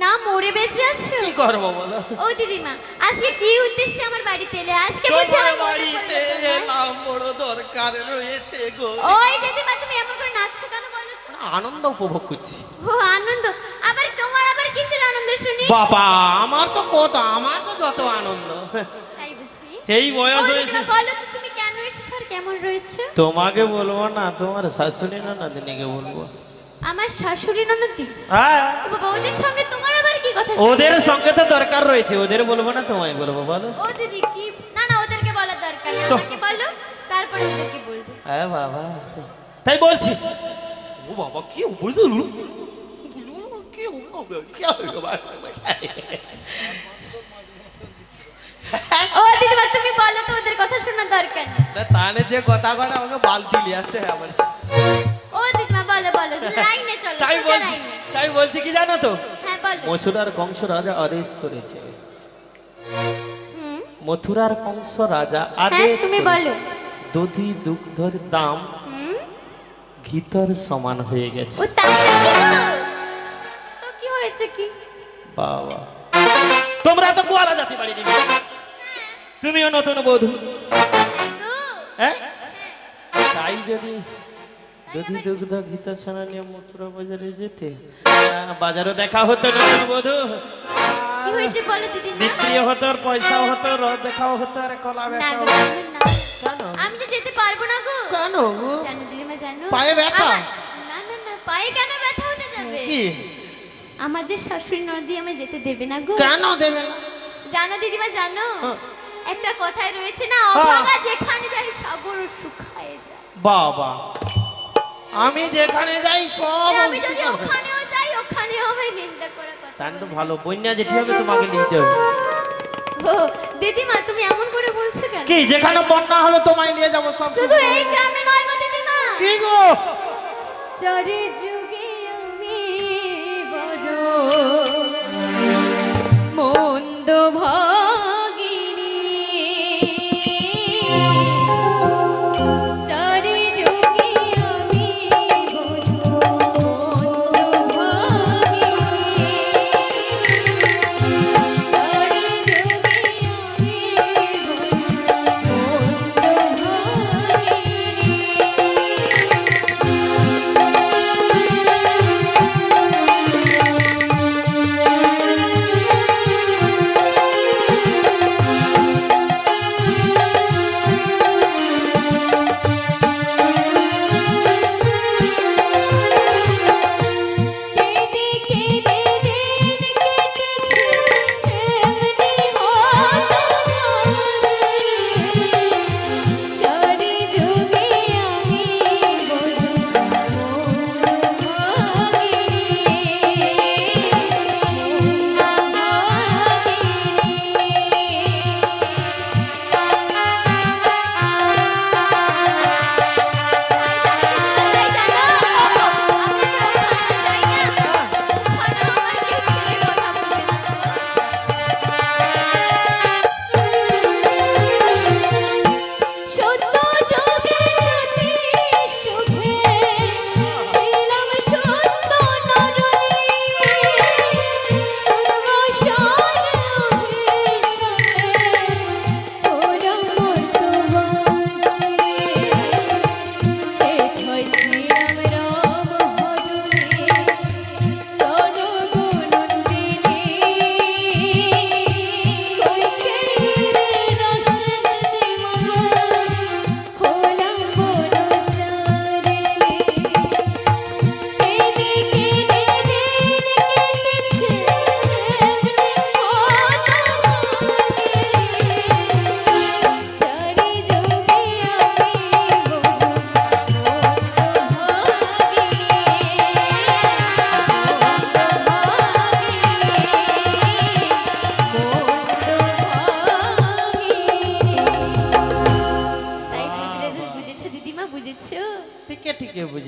না, মরে বেঁচে আছো? কি করব বলো? ও দিদিমা, আজকে কি উদ্দেশ্যে আমার বাড়িতে এলে? আজকে বুঝি তোমার আমার বাড়িতে এলাম, বড় দরকার রয়েছে গো। ওই দিদিমা তুমি এমন করে নাচছো কেন বলো? আনন্দ উপভোগ করছি। ও আনন্দ? আবার তোমার আবার কিসের আনন্দ শুনি? বাবা আমার তো কত, আমার তো যত আনন্দ। তাই বুঝি? এই বয়স হয়েছে। বলো তো তুমি কেন এসেছো আর কেমন রয়েছে? তোমাকে বলবো না, তোমার শাশুড়ি না নাদিনীকে বলবো। আমার শাশুড়ি ননদি? হ্যাঁ। বাবা ওদের সঙ্গে তোমার আবার কি কথা? ওদের সঙ্গে তো দরকার রয়েছে, ওদের বলবো না তোমায় বলবো বলো। ও দিদি কি, না না ওদেরকে বলার দরকার নেই, আমাকে বলো তারপরে ওদেরকে বলবো। হ্যাঁ বাবা তাই বলছি। ও বাবা কি বুঝলো কি ও দিদিমা তুমি বলো তো, ওদের কথা শোনার দরকার নেই। না তাহলে যে কথা কথা আমাকে বালতি নিয়ে আসতে হয় আমার। ও দিদিমা বলো বলো, লাইনে চলো। তাই বলছি কি জানো তো? হ্যাঁ বলো। মথুরার কংস রাজা আদেশ করেছে। মথুরার কংস রাজা আদেশ, তুমি বলো। দধি দুগ্ধের দাম ঘিতর সমান হয়ে গেছে। ও তাই নাকি? তো কি হয়েছে কি? বাবা তোমরা তো গোয়ালা জাতি বাড়ি দিবে, তুমিও নতুন বধূ। হ্যাঁ তাই যদি দধি দুগ্ধ ঘিত ছানা নিয়ে মথুরা বাজারে যেতে, বাজারও দেখা হতো নতুন বধূ, কি হয়েছে বলো দিদিমা? বিক্রি হতো, পয়সাও হতো, রথ দেখাও হতো, আর কলা বেচাও। আমি তো যেতে পারবো না গো। কেন গো? জানো দিদিমা জানো, পায়ে ব্যথা? না না না, পায়ে কেন ব্যথা হতে যাবে? কি আমার যে শাশুড়ি ননদি আমি যেতে দেবে না গো। কেন দেবে না? জানো দিদিমা জানো, একটা কথাই রয়েছে না, অভাগা যেখানে যায় সাগর শুকায় যায়। বাবা আমি যেখানে যাই সব, আমি যদি ওখানেও যাই ওখানেও আমায় নিন্দা করে কথা। তাই তো ভালো বন্যা যেটি হবে তোমাকে নিতে হবে। ও দিদিমা তুমি এমন করে বলছো কেন? কি যেখানে বন্যা হবে তোমায় নিয়ে যাবো সব। শুধু এই গ্রামে নয় গো দিদিমা। কি গো? চারি যুগে আমি বড় মন্দ ভাগিনী, চারি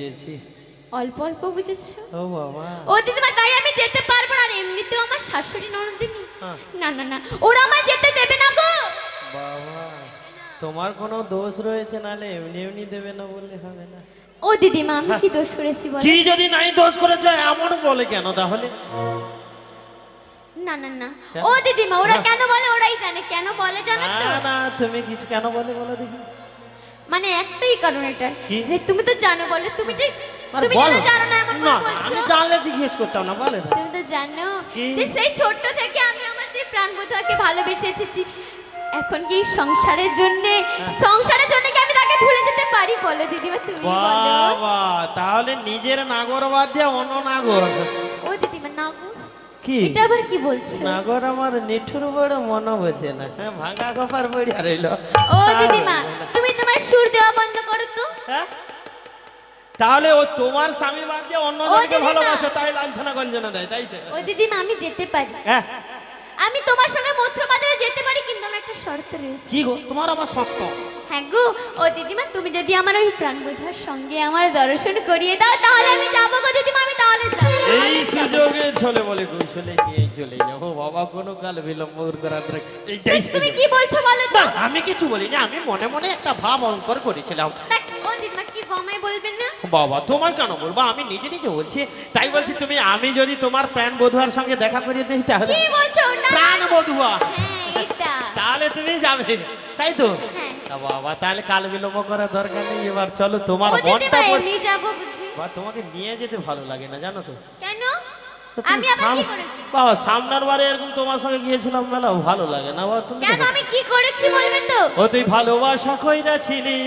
বুঝেছি। অল্প অল্প বুঝেছো? ও বাবা, ও দিদিমা তাই আমি যেতে পারবো না। আর এমনিতেও আমার শাশুড়ি ননদিনী হ্যাঁ। না না না, ওরা আমায় যেতে দেবে না গো। বাবা তোমার কোনো দোষ রয়েছে, নালে এমনি এমনি দেবে না বললে হবে না। ও দিদিমা আমি কি দোষ করেছি বলো? কি যদি নাই দোষ করেছে এমন বলে কেন তাহলে? না না না, ও দিদিমা ওরা কেন বলে ওরাই জানে। কেন বলে জানো তো? না না, তুমি কিছু কেন বলে বলো দেখি। মানে একটাই কারণ এটা কি? যে তুমি তো জানো, বলে তুমি যে আরে তুমি বলো। জানো না এমন না করে বলছো। আমি জানলে জিজ্ঞেস করতাম না, বলে না। তুমি তো জানো কি? যে সেই ছোট্ট থেকে আমি আমার সেই প্রাণবন্ধুকে ভালোবেসে এসেছি। এখন কি সংসারের জন্য কি আমি তাকে ভুলে যেতে পারি বলো দিদিমা? তুমি বলো। বাবা তাহলে নিজের নাগর বাদ দিয়ে অন্য নাগর। ও দিদিমা নাগর কি এটা আবার কি বলছো? নাগর আমার নিঠুর বড় মনে বোঝে না। হ্যাঁ, ভাঙা কপার বইয়া রইল। ও দিদিমা তুমি তোমার সুর দেওয়া বন্ধ করো তো। হ্যাঁ? তাহলে ও তোমার স্বামী বাদ দিয়ে অন্য ও জনকে দিদিমা। ভালোবাসে, তাই লাঞ্ছনা গঞ্জনা দেয়, তাই তো? ও দিদিমা আমি যেতে পারি। হ্যাঁ, আমি তোমার সঙ্গে মধ্যবাজারে যেতে পারি, কিন্তু আমার একটা শর্ত রয়েছে। কি গো তোমার আবার শর্ত? হ্যাঁ গো, ও দিদিমা তুমি যদি আমার ওই প্রাণবন্ধুর সঙ্গে আমার দর্শন করিয়ে দাও তাহলে আমি যাবো গো দিদিমা, আমি তাহলে যাবো। এই সুযোগে ছলে বলে কৌশলে নিয়ে চলে যাবো বাবা, কোনো কাল বিলম্ব করার এইটাই তুমি সুযোগ। কি বলছো বলো তো? না আমি কিছু বলিনি, আমি মনে মনে একটা ভাব অঙ্কর করেছিলাম। দেখ, ও দিদিমা কি গমাই বলবেন না? বাবা তোমার কেন বলবো, আমি নিজে নিজে বলছি। তাই বলছি তুমি, আমি যদি তোমার প্রাণ বধুয়ার সঙ্গে দেখা করিয়ে দিই তাহলে? কি বলছো ওটা? প্রাণ বধুয়া, হ্যাঁ এটা। তাহলে তুমি যাবে, তাই তো? হ্যাঁ। তা বাবা তাহলে কাল বিলম্ব করার দরকার নেই, এবার চলো। তোমার ও দিদিমা মনটা এমনি যাবো বুঝি? বা তোমাকে নিয়ে যেতে ভালো লাগে না জানো তো? কেন? তো তুমি আমি আবার কি করেছি? বাবা সামনের বারে এরকম তোমার সঙ্গে গিয়েছিলাম মেলা, ভালো লাগে না বাবা? তুমি কেন আমি কি করেছি বলবে তো? ও তুই ভালোবাসা কইরা ছিলি,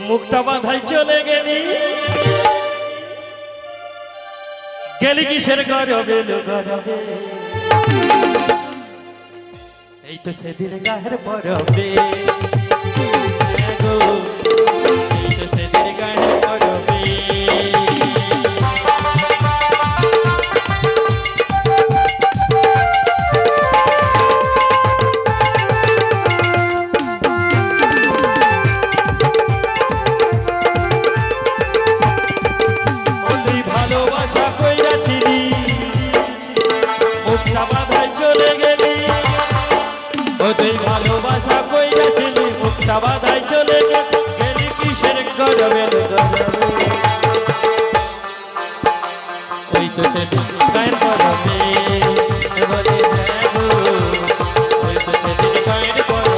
মুখটা বাঁধাই চলে গেলি, গেলি কিসের গরবে গরবে, এই তো সেদিন গায়ের পরবে, এই তো সেদিন গায়ের পরবে। ভালোবাসা কইরাছিলি মুখটা বাধাই চলে গেলি কিসের গরবে গরবে, ওই তো সেদিন গায়ের পরবে, বলে গো ওই তো সেদিন গায়ের পরবে।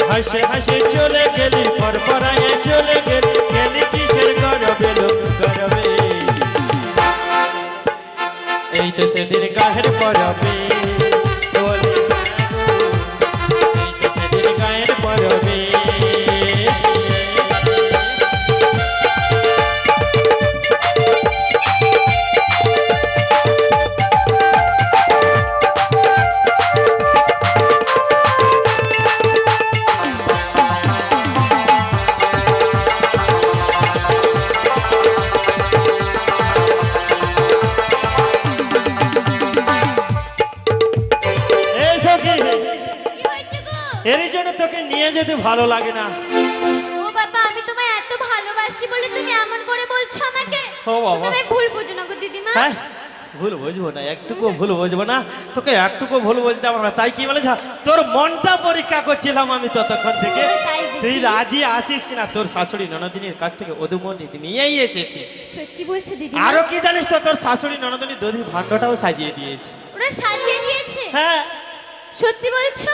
হাসে হাসে চলে গেলি, পর পরায়ে চলে গেলি, গেলি কিসের গরবে গরবে, এই তো সেদিন গায়ের পরবে, বলে এই তো সেদিন গায়ের পরবে। এরই জন্য তোকে নিয়ে যেতে ভালো লাগে না। ও বাবা আমি তোমায় এত ভালোবাসি বলে তুমি এমন করে বলছো আমাকে? ও বাবা। তুমি ভুল বুঝো না গো দিদিমা। হ্যাঁ ভুল বুঝবো না, একটুকু ভুল বুঝবো না, তোকে একটুকু ভুল বুঝতে পারবো না। তাই কি বলে তোর মনটা পরীক্ষা করছিলাম আমি ততক্ষণ থেকে, তাই বুঝি? তুই রাজি আসিস কিনা। তোর শাশুড়ি ননদিনীর কাছ থেকে অধুমনি নিয়েই এসেছি। সত্যি বলছো দিদিমা? আরো কি জানিস তো, তোর শাশুড়ি ননদিনী দধি ভাণ্ডটাও সাজিয়ে দিয়েছে। ওরা সাজিয়ে দিয়েছে? হ্যাঁ সত্যি বলছো?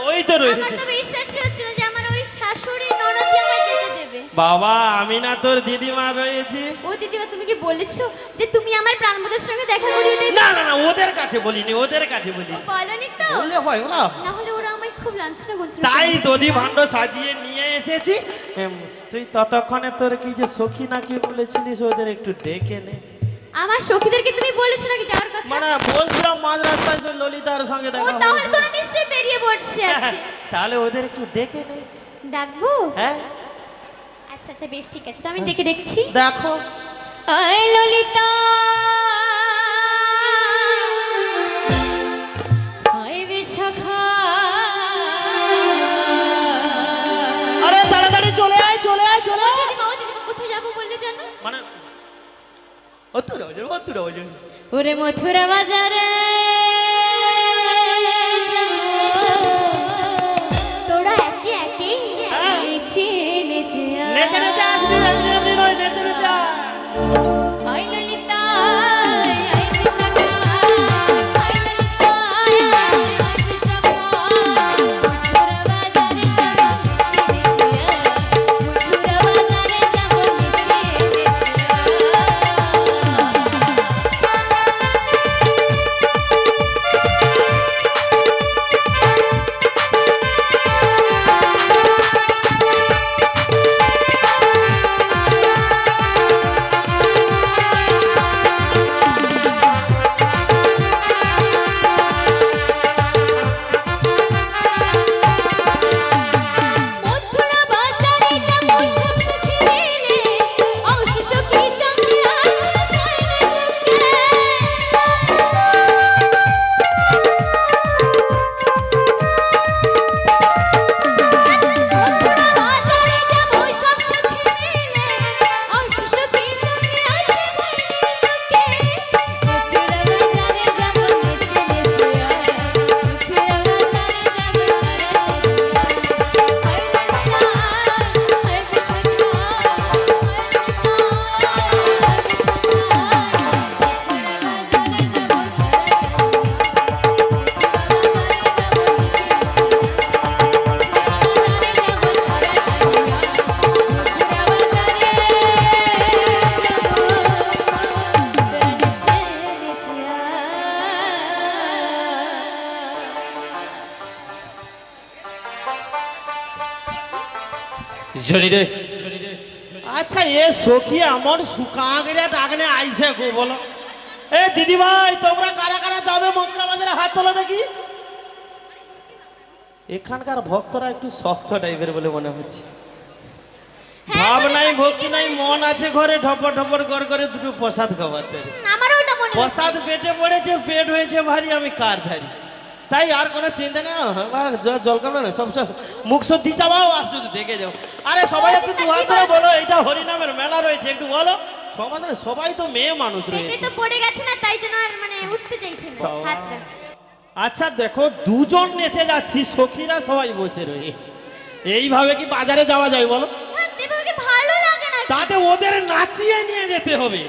ওই তো আমার রয়েছে। তো বিশ্বাসই হচ্ছে না যে আমার ওই শাশুড়ি ননদ আমায় যেতে দেবে। বাবা আমি না তোর দিদিমা রয়েছে। ও দিদিমা, তুমি কি বলেছো যে তুমি আমার প্রাণবন্ধুর সঙ্গে দেখা করিয়ে দেবে? না না না, ওদের কাছে বলিনি, ওদের কাছে বলিনি। বলনি তো? বললে হয় না? না হলে ওরা আমায় খুব লাঞ্ছনা করছে। তাই দধি ভাণ্ড সাজিয়ে নিয়ে এসেছি। তুই ততক্ষণে তোর কি যে সখী নাকি বলেছিলিস, ওদের একটু ডেকে নে। আমার সখীদেরকে তুমি বলেছো নাকি যাওয়ার কথা? মানে বলছিলাম মাঝ রাস্তায় সে ললিতার সঙ্গে ও দেখা তাহলে হয়েছে। তোরা নিশ্চয়ই বেরিয়ে পড়ছে আছে। তাহলে ওদের একটু ডেকে নে। ডাকবো? হ্যাঁ আচ্ছা আচ্ছা বেশ ঠিক আছে, তো আমি ডেকে দেখছি। দেখো। আয় ললিতা, আয় বিশাখা। আরে তাড়াতাড়ি চলে আয়, চলে আয়, চলে ও আয়। দিদিমা, ও দিদিমা, কোথায় যাবো বললে জানো? মানে অতুরা বাজার। ওরে মথুরা বাজারে যাবো। তোরা একে একে নেচে নেচে আয়। নেচে নেচে আসবি, এমনি এমনি নয়, নেচে নেচে আয়। আয় ললিতা, আয় বিশাখা, আয় ললিতা, আয় বিশাখা। মথুরা বাজারে যাবো নেচে নেচে আয়। মথুরা বাজারে যাবো নেচে নেচে মথুরা বাজারে যাবো সব সখী মিলে, অংশ সখী সঙ্গে আসছে গানে বুকে। মথুরা বাজারে যাবো সব সখী মিলে, অংশ সখী সঙ্গে আসছে গানে বুকে। মথুরা বাজারে যাবো নেচে নেচে আয়। মথুরা বাজারে যাবো জড়ি রে। আচ্ছা এ সখী আমার সুকাগেরা ডাকনে আইছে গো, বলো। এ দিদি ভাই, তোমরা কারা কারা যাবে মথুরা বাজারে, হাত তোলো দেখি। এখানকার ভক্তরা একটু শক্ত টাইপের বলে মনে হচ্ছে। ভাব নাই, ভক্তি নাই, মন আছে ঘরে, ঢপর ঢপর করে দুটো প্রসাদ খাওয়াতে। আমারও ওটা মনে হচ্ছে। প্রসাদ পেটে পড়েছে, পেট হয়েছে ভারী, আমি কার ধারি। তাই আর কোনো চিন্তা নেই, জল কামড়া না, সব মুখ সত্যি চাবাও আর শুধু দেখে যাও। আরে সবাই একটু দু হাত ধরে বলো, এটা হরিনামের মেলা রয়েছে, একটু বলো। সবাই তো মেয়ে মানুষ পেটে রয়েছে। তো পড়ে গেছে না, তাই জন্য আর মানে উঠতে চাইছে না হাতটা। আচ্ছা দেখো, দুজন নেচে যাচ্ছি, সখীরা সবাই বসে রয়েছে, এইভাবে কি বাজারে যাওয়া যায় বলো? হ্যাঁ, দেবকে ভালো লাগে না। তাতে ওদের নাচিয়ে নিয়ে যেতে হবে।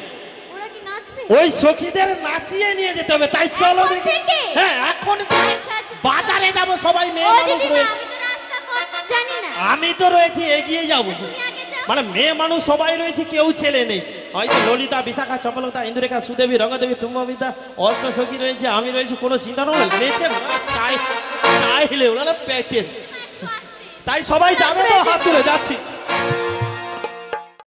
ওরা কি নাচবে? ওই সখীদের নাচিয়ে নিয়ে যেতে হবে। তাই চলো এখন দেখি। থেকে? হ্যাঁ এখন আচ্ছা, আচ্ছা, বাজারে যাবো, সবাই মেয়ে ও মানুষ দিদিমা, রয়েছে। আমি তো রাস্তা পথ জানি না। আমি তো রয়েছি, এগিয়ে যাবো। তুমি আগে যাও। মানে মেয়ে মানুষ সবাই রয়েছে, কেউ ছেলে নেই। হয়তো ললিতা, বিশাখা, চপলতা, ইন্দুরেখা, সুদেবী, রঙ্গদেবী, তুম্ববিদ্যা, অষ্টসখী রয়েছে, আমি রয়েছি, কোনো চিন্তা নয়। নেচে চাইলে ওরা পেটের। তাই সবাই যাবে তো, হাত তুলে যাচ্ছি।